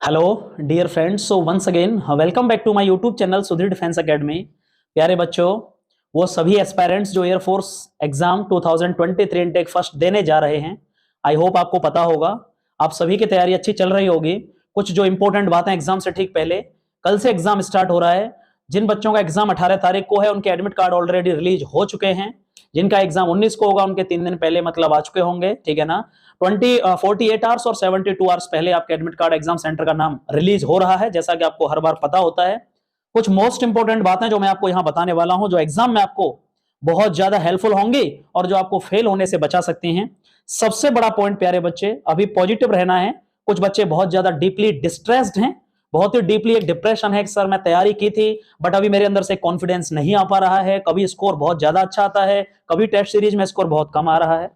Hello dear friends, so once again welcome back to my YouTube channel Sudhir Defence Academy. प्यारे बच्चों, वो सभी aspirants जो एयरफोर्स एग्जाम 2023 इनटेक फर्स्ट देने जा रहे हैं, आई होप आपको पता होगा आप सभी की तैयारी अच्छी चल रही होगी। कुछ जो इंपॉर्टेंट बातें एग्जाम से ठीक पहले, कल से एग्जाम स्टार्ट हो रहा है। जिन बच्चों का एग्जाम 18 तारीख को है उनके एडमिट कार्ड ऑलरेडी रिलीज हो चुके हैं। जिनका एग्जाम 19 को होगा उनके 3 दिन पहले मतलब आ चुके होंगे, ठीक है ना। 48 आवर्स और 72 आवर्स पहले आपके एडमिट कार्ड एग्जाम सेंटर का नाम रिलीज हो रहा है, जैसा कि आपको हर बार पता होता है। कुछ मोस्ट इंपोर्टेंट बातें जो मैं आपको यहां बताने वाला हूं, जो एग्जाम में आपको बहुत ज्यादा हेल्पफुल होंगी और जो आपको फेल होने से बचा सकती हैं। सबसे बड़ा पॉइंट प्यारे बच्चे, अभी पॉजिटिव रहना है। कुछ बच्चे बहुत ज्यादा डीपली डिस्ट्रेस्ड हैं, बहुत ही डीपली एक डिप्रेशन है कि सर मैं तैयारी की थी बट अभी मेरे अंदर से कॉन्फिडेंस नहीं आ पा रहा है। कभी स्कोर बहुत ज्यादा अच्छा आता है, कभी टेस्ट सीरीज में स्कोर बहुत कम आ रहा है।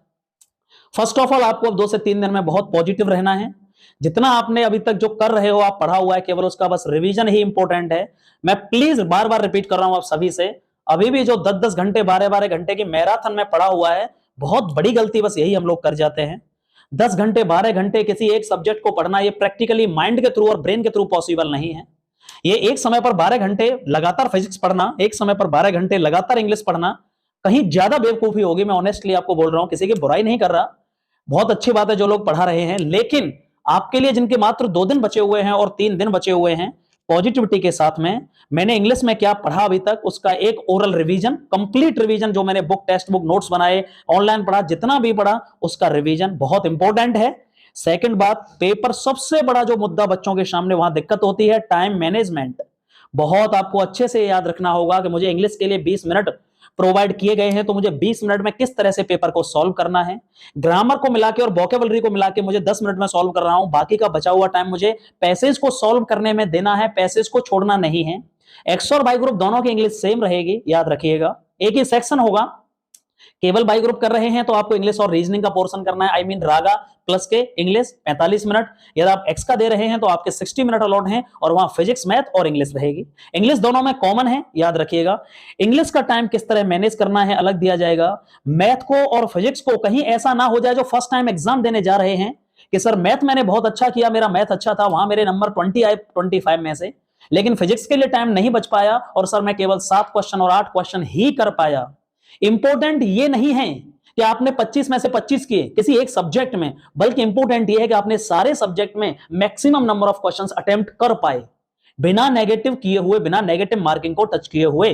फर्स्ट ऑफ ऑल आपको अब 2 से 3 दिन में बहुत पॉजिटिव रहना है। जितना आपने अभी तक जो कर रहे हो, आप पढ़ा हुआ है, केवल उसका बस रिवीजन ही इंपॉर्टेंट है। मैं प्लीज बार बार रिपीट कर रहा हूं आप सभी से, अभी भी जो 10-10 घंटे 12-12 घंटे की मैराथन में पढ़ा हुआ है, बहुत बड़ी गलती बस यही हम लोग कर जाते हैं। 10 घंटे 12 घंटे किसी एक सब्जेक्ट को पढ़ना, ये प्रैक्टिकली माइंड के थ्रू और ब्रेन के थ्रू पॉसिबल नहीं है। ये एक समय पर 12 घंटे लगातार फिजिक्स पढ़ना, एक समय पर 12 घंटे लगातार इंग्लिश पढ़ना कहीं ज्यादा बेवकूफी होगी। मैं ऑनेस्टली आपको बोल रहा हूं, किसी की बुराई नहीं कर रहा। बहुत अच्छी बात है जो लोग पढ़ा रहे हैं, लेकिन आपके लिए जिनके मात्र 2 दिन बचे हुए हैं और 3 दिन बचे हुए हैं, पॉजिटिविटी के साथ में मैंने इंग्लिश में क्या पढ़ा अभी तक उसका एक ओरल रिवीजन, कंप्लीट रिवीजन, जो मैंने बुक टेक्स्ट बुक नोट्स बनाए, ऑनलाइन पढ़ा, जितना भी पढ़ा उसका रिवीजन बहुत इंपॉर्टेंट है। सेकंड बात, पेपर सबसे बड़ा जो मुद्दा बच्चों के सामने वहां दिक्कत होती है, टाइम मैनेजमेंट। बहुत आपको अच्छे से याद रखना होगा कि मुझे इंग्लिश के लिए 20 मिनट प्रोवाइड किए गए हैं, तो मुझे 20 मिनट में किस तरह से पेपर को सॉल्व करना है। ग्रामर को मिला के और वोकेबलरी को मिला के मुझे 10 मिनट में सॉल्व कर रहा हूं, बाकी का बचा हुआ टाइम मुझे पैसेज को सॉल्व करने में देना है, पैसेज को छोड़ना नहीं है। एक्स और बाई ग्रुप दोनों की इंग्लिश सेम रहेगी, याद रखिएगा। एक ही सेक्शन होगा, केवल बाई ग्रुप कर रहे हैं तो आपको इंग्लिश और रीजनिंग का पोर्शन करना है, आई मीन रागा प्लस के इंग्लिश 45 मिनट। यदि आप एक्स का दे रहे हैं तो आपके 60 मिनट अलॉट हैं और वहां फिजिक्स मैथ और इंग्लिश रहेगी। इंग्लिश दोनों में कॉमन है, याद रखिएगा। इंग्लिश का टाइम किस तरह मैनेज करना है अलग दिया जाएगा। मैथ को और फिजिक्स को कहीं ऐसा ना हो जाए जो फर्स्ट टाइम एग्जाम देने जा रहे हैं कि सर मैथ मैंने बहुत अच्छा किया, मेरा मैथ अच्छा था, वहां मेरे नंबर 20 आए 25 में से, लेकिन फिजिक्स के लिए टाइम नहीं बच पाया और सर मैं केवल 7 क्वेश्चन और 8 क्वेश्चन ही कर पाया। इंपॉर्टेंट ये नहीं है कि आपने 25 में से 25 किए किसी एक सब्जेक्ट में, बल्कि इंपॉर्टेंट ये है कि आपने सारे सब्जेक्ट में maximum number of questions attempt कर पाए, बिना नेगेटिव किए हुए, बिना नेगेटिव मार्किंग को टच किए हुए।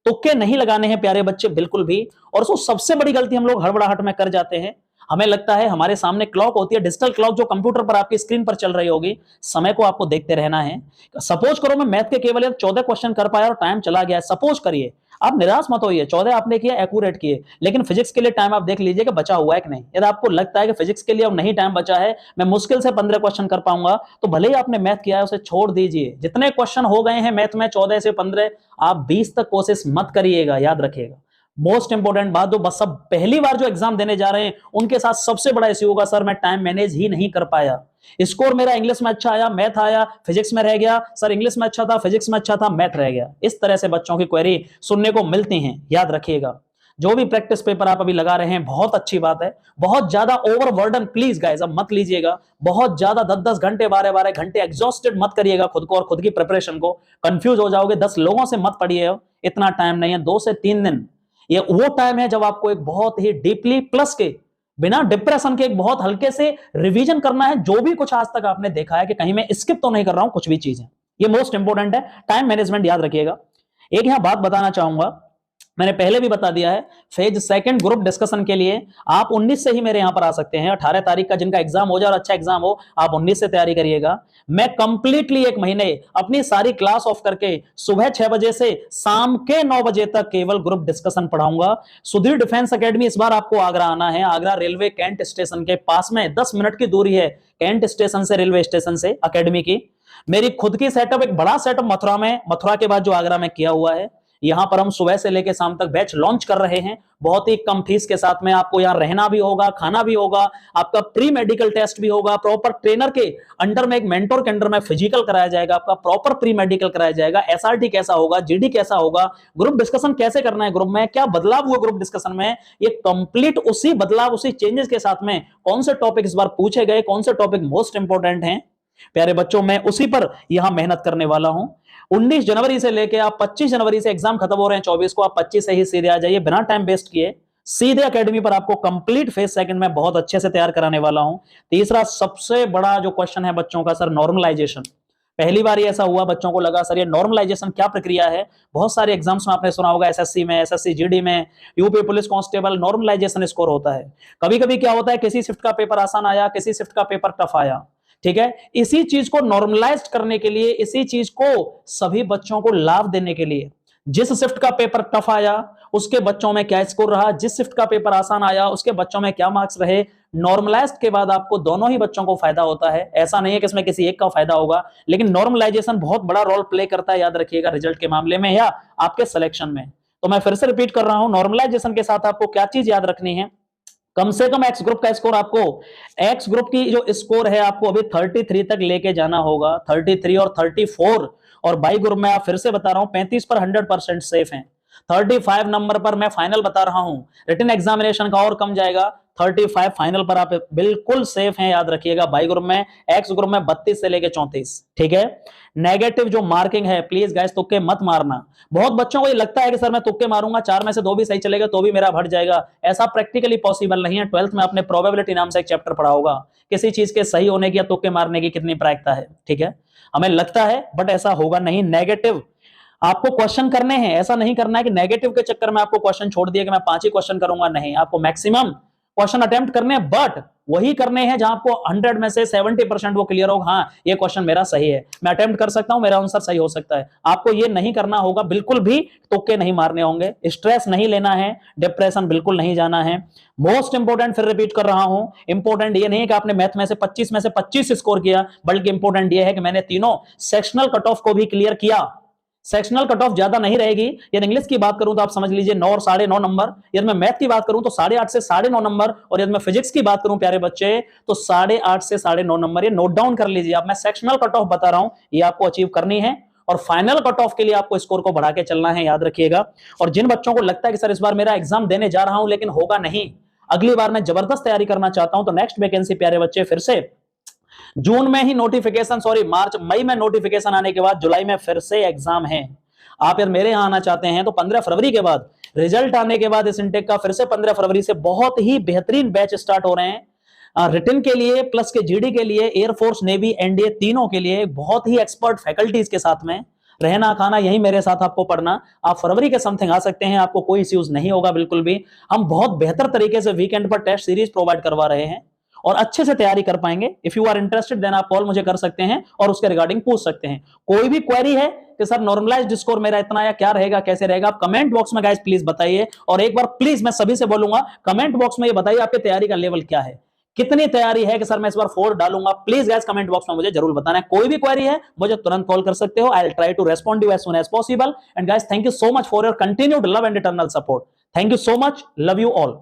तुक्के नहीं लगाने हैं प्यारे बच्चे, बिल्कुल भी। और उसको सबसे बड़ी गलती हम लोग हड़बड़ाहट में कर जाते हैं। हमें लगता है हमारे सामने क्लॉक होती है, डिजिटल क्लॉक जो कंप्यूटर पर आपकी स्क्रीन पर चल रही होगी, समय को आपको देखते रहना है। सपोज करो मैं मैथ के केवल 14 क्वेश्चन कर पाया और टाइम चला गया, सपोज करिए, आप निराश मत होइए, 14 आपने किया, एक्यूरेट किए, लेकिन फिजिक्स के लिए टाइम आप देख लीजिए कि बचा हुआ है कि नहीं। यदि आपको लगता है कि फिजिक्स के लिए अब नहीं टाइम बचा है, मैं मुश्किल से 15 क्वेश्चन कर पाऊंगा, तो भले ही आपने मैथ किया है उसे छोड़ दीजिए। जितने क्वेश्चन हो गए हैं मैथ में 14 से 15, आप 20 तक कोशिश मत करिएगा, याद रखिएगा। मोस्ट इंपोर्टेंट बात, जो बस सब पहली बार जो एग्जाम देने जा रहे हैं उनके साथ सबसे बड़ा इश्यू होगा, सर मैं टाइम मैनेज ही नहीं कर पाया, स्कोर मेरा इंग्लिश में अच्छा आया, मैथ आया, फिजिक्स में रह गया, सर इंग्लिश में अच्छा था, फिजिक्स में अच्छा था, मैथ रह गया। इस तरह से बच्चों की क्वेरी सुनने को मिलती हैं, याद रखिएगा। जो भी प्रैक्टिस पेपर आप अभी लगा रहे हैं बहुत अच्छी बात है, बहुत ज्यादा ओवरबर्डन प्लीज गाइस अब मत लीजिएगा। बहुत ज्यादा 10-10 घंटे 12-12 घंटे एग्जॉस्टेड मत करिएगा खुद को और खुद की प्रिपरेशन को, कंफ्यूज हो जाओगे। 10 लोगों से मत पढ़िए, इतना टाइम नहीं है। 2 से 3 दिन ये वो टाइम है जब आपको एक बहुत ही डीपली प्लस के, बिना डिप्रेशन के, एक बहुत हल्के से रिवीजन करना है। जो भी कुछ आज तक आपने देखा है कि कहीं मैं स्किप तो नहीं कर रहा हूं कुछ भी चीजें, ये मोस्ट इंपोर्टेंट है। टाइम मैनेजमेंट याद रखिएगा। एक यहां बात बताना चाहूंगा, मैंने पहले भी बता दिया है, फेज सेकंड ग्रुप डिस्कशन के लिए आप 19 से ही मेरे यहां पर आ सकते हैं। 18 तारीख का जिनका एग्जाम हो जाए और अच्छा एग्जाम हो, आप 19 से तैयारी करिएगा। मैं कंप्लीटली 1 महीने अपनी सारी क्लास ऑफ करके सुबह 6 बजे से शाम के 9 बजे तक केवल ग्रुप डिस्कशन पढ़ाऊंगा। सुधीर डिफेंस एकेडमी, इस बार आपको आगरा आना है। आगरा रेलवे कैंट स्टेशन के पास में 10 मिनट की दूरी है कैंट स्टेशन से, रेलवे स्टेशन से अकेडमी की। मेरी खुद की सेटअप, एक बड़ा सेटअप मथुरा में, मथुरा के बाद जो आगरा में किया हुआ है। यहां पर हम सुबह से लेकर शाम तक बैच लॉन्च कर रहे हैं, बहुत ही कम फीस के साथ में। आपको यहां रहना भी होगा, खाना भी होगा, आपका प्री मेडिकल टेस्ट भी होगा, प्रॉपर ट्रेनर के अंडर में, एक मेंटोर के अंडर में फिजिकल कराया जाएगा, आपका प्रॉपर प्री मेडिकल कराया जाएगा, एसआरटी कैसा होगा, जीडी कैसा होगा, ग्रुप डिस्कशन कैसे करना है, ग्रुप में क्या बदलाव हुआ ग्रुप डिस्कशन में, ये कंप्लीट उसी बदलाव, उसी चेंजेस के साथ में कौन से टॉपिक इस बार पूछे गए, कौन से टॉपिक मोस्ट इंपोर्टेंट हैं, प्यारे बच्चों, मैं उसी पर यहां मेहनत करने वाला हूं। 19 जनवरी से लेके आप 25 जनवरी से एग्जाम खत्म हो रहे हैं 24 को, आप 25 से ही सीधे आ जाइए, बिना टाइम वेस्ट किए सीधे एकेडमी पर आपको कंप्लीट फेज सेकंड में बहुत अच्छे से तैयार कराने वाला हूं। तीसरा सबसे बड़ा जो क्वेश्चन है बच्चों का, सर नॉर्मलाइजेशन। पहली बार ऐसा हुआ, बच्चों को लगा सर ये नॉर्मलाइजेशन क्या प्रक्रिया है। बहुत सारे एग्जाम्स में आपने सुना होगा, एसएससी में, एसएससी जीडी में, UP police constable, normalisation score होता है। कभी कभी क्या होता है, किसी शिफ्ट का पेपर आसान आया, किसी शिफ्ट का पेपर टफ आया, ठीक है। इसी चीज को नॉर्मलाइज करने के लिए, इसी चीज को सभी बच्चों को लाभ देने के लिए, जिस शिफ्ट का पेपर टफ आया उसके बच्चों में क्या स्कोर रहा, जिस शिफ्ट का पेपर आसान आया उसके बच्चों में क्या मार्क्स रहे, नॉर्मलाइज के बाद आपको दोनों ही बच्चों को फायदा होता है। ऐसा नहीं है कि इसमें किसी एक का फायदा होगा, लेकिन नॉर्मलाइजेशन बहुत बड़ा रोल प्ले करता है, याद रखिएगा, रिजल्ट के मामले में या आपके सिलेक्शन में। तो मैं फिर से रिपीट कर रहा हूं, नॉर्मलाइजेशन के साथ आपको क्या चीज याद रखनी है, कम से कम एक्स ग्रुप का स्कोर, आपको एक्स ग्रुप की जो स्कोर है आपको अभी 33 तक लेके जाना होगा, 33 और 34। और बाई ग्रुप में आप फिर से बता रहा हूं 35 पर 100% सेफ हैं। 35 नंबर पर मैं फाइनल बता रहा हूं, रिटन एग्जामिनेशन का और कम जाएगा, 35 फाइनल पर आप बिल्कुल सेफ हैं, याद रखिएगा। बाई ग्रुप में, एक्स ग्रुप में 32 से लेके 34, ठीक है। नेगेटिव जो मार्किंग है, प्लीज गाइस तुक्के मत मारना। बहुत बच्चों को ये लगता है कि सर मैं तुक्के मारूंगा, 4 में से 2 भी सही चलेगा तो भी मेरा बढ़ जाएगा। ऐसा प्रैक्टिकली पॉसिबल नहीं है। 12th में आपने प्रोबेबिलिटी नाम से एक चैप्टर पढ़ा होगा, किसी चीज के सही होने की या तुक्के मारने की कितनी प्रायिकता है, ठीक है। हमें लगता है बट ऐसा होगा नहीं। नेगेटिव आपको क्वेश्चन करने हैं, ऐसा नहीं करना है कि नेगेटिव के चक्कर में आपको क्वेश्चन छोड़ दिया कि मैं 5 ही क्वेश्चन करूंगा, नहीं, आपको मैक्सिमम क्वेश्चन अटेम्प्ट करने हैं, बट वही करने हैं जहां आपको 100 में से 70% वो क्लियर होगा, हाँ ये क्वेश्चन मेरा सही है, मैं अटेम्प्ट कर सकता हूं, मेरा आंसर सही हो सकता है। आपको ये नहीं करना होगा, बिल्कुल भी तुक्के नहीं मारने होंगे, स्ट्रेस नहीं लेना है, डिप्रेशन बिल्कुल नहीं जाना है। मोस्ट इंपोर्टेंट, फिर रिपीट कर रहा हूं, इंपोर्टेंट ये नहीं है कि आपने मैथ में से 25 स्कोर किया, बल्कि इंपोर्टेंट ये है कि मैंने तीनों सेक्शनल कट ऑफ को भी क्लियर किया। सेक्शनल कट ऑफ ज्यादा नहीं रहेगी। यदि इंग्लिश की बात करूं तो आप समझ लीजिए 9 और 9.5 नंबर, यदि मैं मैथ की बात करूं तो 8.5 से 9.5 नंबर, और यदि मैं फिजिक्स की बात करूं प्यारे बच्चे तो 8.5 से 9.5 नंबर। ये नोट डाउन कर लीजिए आप, मैं सेक्शनल कट ऑफ बता रहा हूं, ये आपको अचीव करनी है, और फाइनल कट ऑफ के लिए आपको स्कोर को बढ़ा के चलना है, याद रखिएगा। और जिन बच्चों को लगता है कि सर इस बार मेरा एग्जाम देने जा रहा हूं लेकिन होगा नहीं, अगली बार मैं जबरदस्त तैयारी करना चाहता हूं, तो नेक्स्ट वैकेंसी प्यारे बच्चे फिर से जून में ही नोटिफिकेशन, सॉरी मई में नोटिफिकेशन आने के बाद जुलाई में फिर से एग्जाम है। आप यार मेरे यहां आना चाहते हैं तो 15 फरवरी के बाद, रिजल्ट आने के बाद इस इंटेक का फिर से 15 फरवरी से बहुत ही बेहतरीन बैच स्टार्ट हो रहे हैं, रिटन के लिए प्लस के जीडी के लिए, एयरफोर्स नेवी एनडीए तीनों के लिए बहुत ही एक्सपर्ट फैकल्टीज के साथ में, रहना खाना यही मेरे साथ आपको पढ़ना। आप फरवरी के समथिंग आ सकते हैं, आपको कोई इश्यूज नहीं होगा बिल्कुल भी। हम बहुत बेहतर तरीके से वीकेंड पर टेस्ट सीरीज प्रोवाइड करवा रहे हैं और अच्छे से तैयारी कर पाएंगे। If you are interested then आप कॉल मुझे कर सकते हैं और उसके रिगार्डिंग पूछ सकते हैं। कोई भी क्वेरी है कि सर नॉर्मलाइज्ड स्कोर मेरा इतना या क्या रहेगा, कैसे रहेगा, आप कमेंट बॉक्स में गाइस प्लीज बताइए। और एक बार प्लीज मैं सभी से बोलूंगा, कमेंट बॉक्स में ये बताइए आपकी तैयारी का लेवल क्या है, कितनी तैयारी है कि सर मैं इस बार 4 डालूंगा। प्लीज गाइस कमेंट बॉक्स में मुझे जरूर बताना है। कोई भी क्वेरी है मुझे तुरंत कॉल कर सकते हो, I will try to respond you as soon as possible. And guys thank you so much for your continued love and eternal support. Thank you so much, love you all.